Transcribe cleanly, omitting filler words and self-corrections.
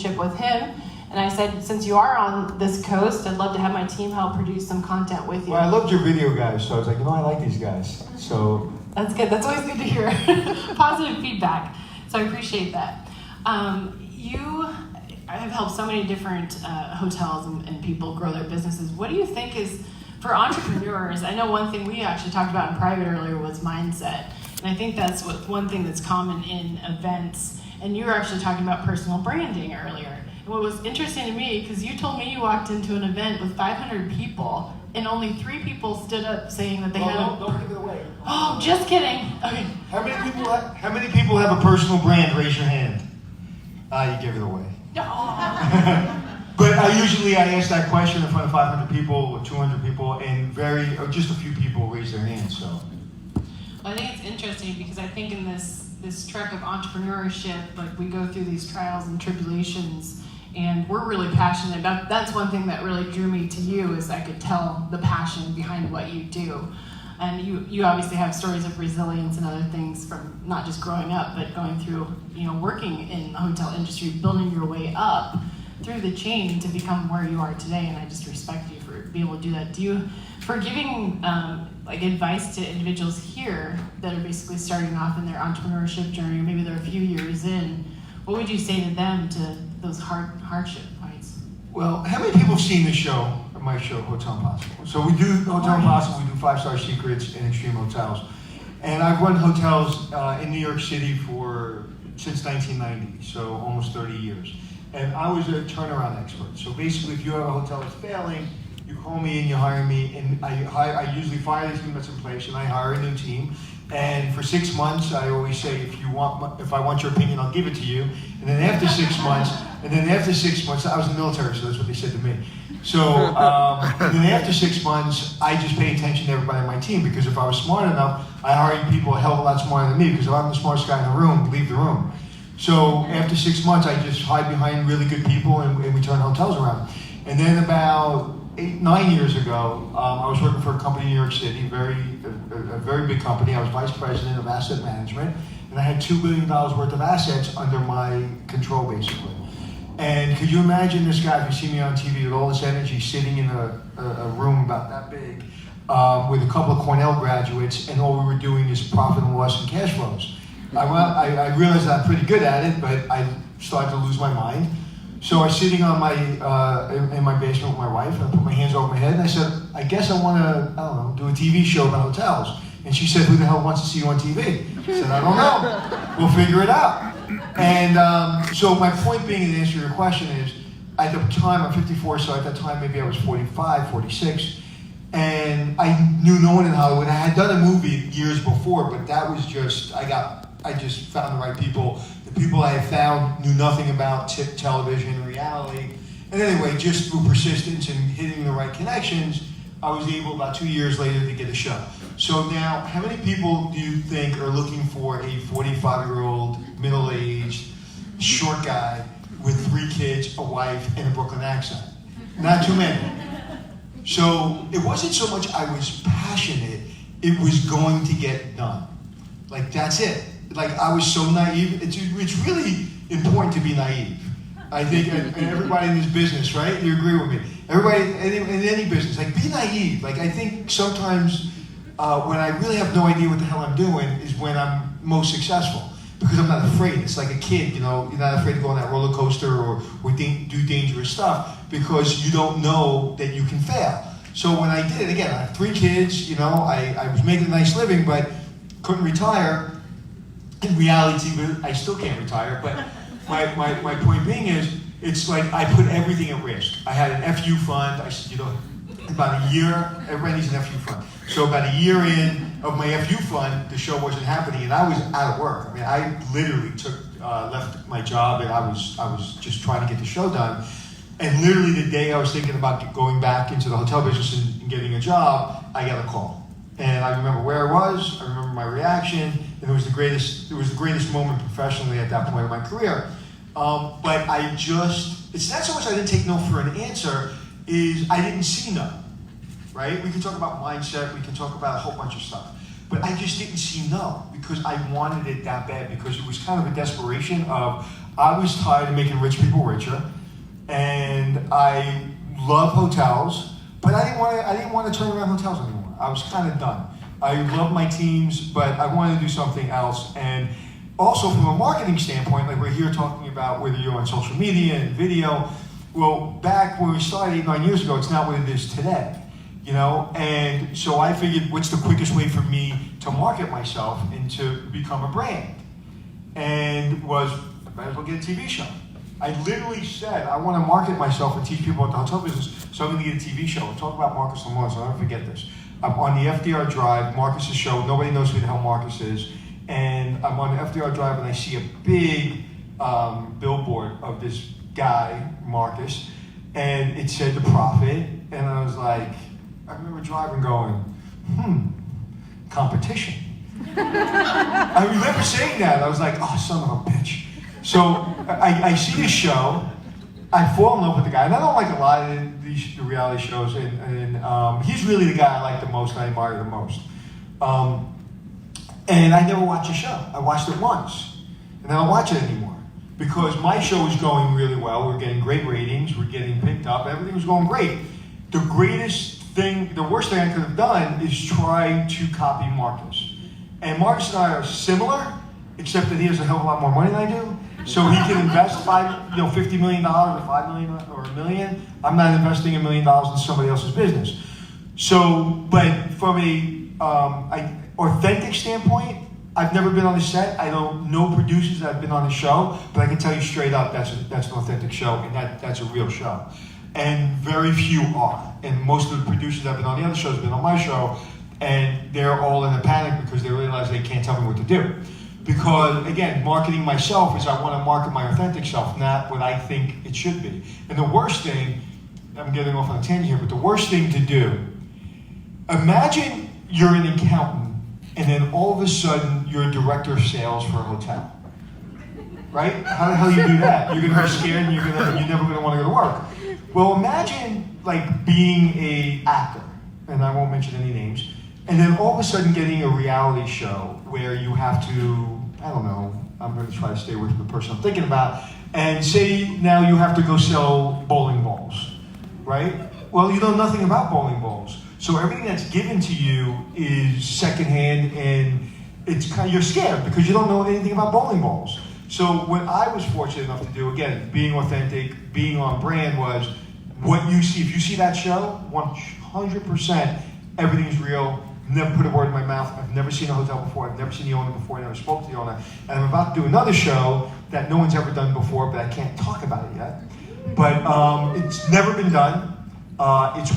relationship with him. And I said, since you are on this coast, I'd love to have my team help produce some content with you. Well, I loved your video guys, so I was like, I like these guys. So that's good. That's always good to hear. Positive feedback. So I appreciate that. You have helped so many different hotels and people grow their businesses. What do you think is, for entrepreneurs, I know one thing we actually talked about in private earlier was mindset. And I think that's one thing that's common in events. And you were actually talking about personal branding earlier. And what was interesting to me, because you told me you walked into an event with 500 people, and only 3 people stood up saying that they had don't give it away. Oh, just kidding. Okay. How many people have a personal brand? Raise your hand. You give it away. But I ask that question in front of 500 people or 200 people, and just a few people raise their hands. So. Well, I think it's interesting because I think in this trek of entrepreneurship, like we go through these trials and tribulations, and we're really passionate about. That's one thing that really drew me to you, is I could tell the passion behind what you do. And you obviously have stories of resilience and other things from not just growing up, but going through, working in the hotel industry, building your way up through the chain to become where you are today. And I just respect you for being able to do that. For giving advice to individuals here that are basically starting off in their entrepreneurship journey, or maybe they're a few years in, what would you say to them, to those hardship points? Well, how many people have seen the show, my show, Hotel Impossible? So we do Hotel Impossible, we do 5-star secrets and extreme hotels. And I've run hotels in New York City since 1990, so almost 30 years. And I was a turnaround expert. So basically, if you have a hotel that's failing, you call me and you hire me, and I usually fire the team that's in place, and I hire a new team. And for 6 months, I always say, if I want your opinion, I'll give it to you. And then after 6 months, I was in the military, so that's what they said to me. So, and then after 6 months, I just pay attention to everybody on my team, because if I was smart enough, I hired people a hell of a lot smarter than me, because if I'm the smartest guy in the room, leave the room. So after 6 months, I just hide behind really good people, and we turn hotels around. And then about 8-9 years ago, I was working for a company in New York City, a very big company. I was vice president of asset management, and I had $2 billion worth of assets under my control, basically. And could you imagine this guy, if you see me on TV with all this energy, sitting in a room about that big, with a couple of Cornell graduates, and all we were doing is profit and loss and cash flows. I realized I'm pretty good at it, but I started to lose my mind. So I was sitting on in my basement with my wife, and I put my hands over my head, and I said, I guess I want to, do a TV show about hotels. And she said, who the hell wants to see you on TV? I said, I don't know. We'll figure it out. And so my point being, to answer your question, is, at the time, I'm 54, so at that time maybe I was 45, 46, and I knew no one in Hollywood. I had done a movie years before, but that was just, I just found the right people. The people I had found knew nothing about television and reality. And anyway, just through persistence and hitting the right connections, I was able, about 2 years later, to get a show. So now, how many people do you think are looking for a 45-year-old, middle-aged, short guy with 3 kids, a wife, and a Brooklyn accent? Not too many. So it wasn't so much I was passionate, it was going to get done. Like, that's it. Like, I was so naive. It's really important to be naive. I think, and everybody in this business, right? You agree with me? Everybody in any business, like, be naive. Like, I think sometimes when I really have no idea what the hell I'm doing is when I'm most successful, because I'm not afraid. It's like a kid, you're not afraid to go on that roller coaster or do dangerous stuff, because you don't know that you can fail. So when I did it, again, I have 3 kids, I was making a nice living, but couldn't retire. In reality, I still can't retire, but my point being is, it's like I put everything at risk. I had an FU fund. I said, about a year, everybody needs an FU fund. So about a year in of my FU fund, the show wasn't happening, and I was out of work. I mean, I literally left my job, and I was just trying to get the show done. And literally the day I was thinking about going back into the hotel business and getting a job, I got a call. And I remember where I was, I remember my reaction, and it was the greatest moment professionally at that point in my career. But it's not so much I didn't take no for an answer, is I didn't see no, right? We can talk about mindset, we can talk about a whole bunch of stuff, but I just didn't see no, because I wanted it that bad, because it was kind of a desperation of, I was tired of making rich people richer, and I love hotels, but I didn't want to turn around hotels anymore. I was kind of done. I love my teams, but I wanted to do something else. And also from a marketing standpoint, like we're here talking about whether you're on social media and video, well, back when we started 8, 9 years ago, it's not what it is today, you know? And so I figured, what's the quickest way for me to market myself and to become a brand? And was, might as well get a TV show. I literally said, I want to market myself and teach people about the hotel business, so I'm going to get a TV show. We'll talk about Marcus Lamont, so I'll never forget this. I'm on the FDR Drive, Marcus's show, nobody knows who the hell Marcus is, and I'm on the FDR Drive and I see a big billboard of this guy, Marcus, and it said The Prophet, and I was like, I remember driving going, competition. I remember saying that, I was like, oh, son of a bitch. So I see this show, I fall in love with the guy, and I don't like a lot of the reality shows, and he's really the guy I like the most, and I admire the most. And I never watched the show. I watched it once, and then I don't watch it anymore. Because my show was going really well, we were getting great ratings, we're getting picked up, everything was going great. The worst thing I could have done is try to copy Marcus. And Marcus and I are similar, except that he has a hell of a lot more money than I do. So he can invest $50 million or $5 million or $1 million. I'm not investing $1 million in somebody else's business. So, but from a authentic standpoint, I've never been on the set. I don't know producers that have been on the show, but I can tell you straight up that's an authentic show, and that's a real show. And very few are. And most of the producers that have been on the other shows have been on my show, and they're all in a panic because they realize they can't tell me what to do. Because, again, marketing myself is I want to market my authentic self, not what I think it should be. And the worst thing, I'm getting off on a tangent here, but the worst thing to do, imagine you're an accountant, and then all of a sudden you're a director of sales for a hotel. Right? How the hell do you do that? You're going to be scared and you're never going to want to go to work. Well, imagine like being an actor, and I won't mention any names, and then all of a sudden getting a reality show where you have to, I don't know, I'm going to try to stay away from the person I'm thinking about, and say now you have to go sell bowling balls, right? Well, you know nothing about bowling balls. So everything that's given to you is secondhand, and it's kind of, you're scared because you don't know anything about bowling balls. So what I was fortunate enough to do, again, being authentic, being on brand, was what you see. If you see that show, 100%, everything's real. Never put a word in my mouth. I've never seen a hotel before. I've never seen the owner before. I never spoke to the owner. And I'm about to do another show that no one's ever done before, but I can't talk about it yet. But it's never been done. It's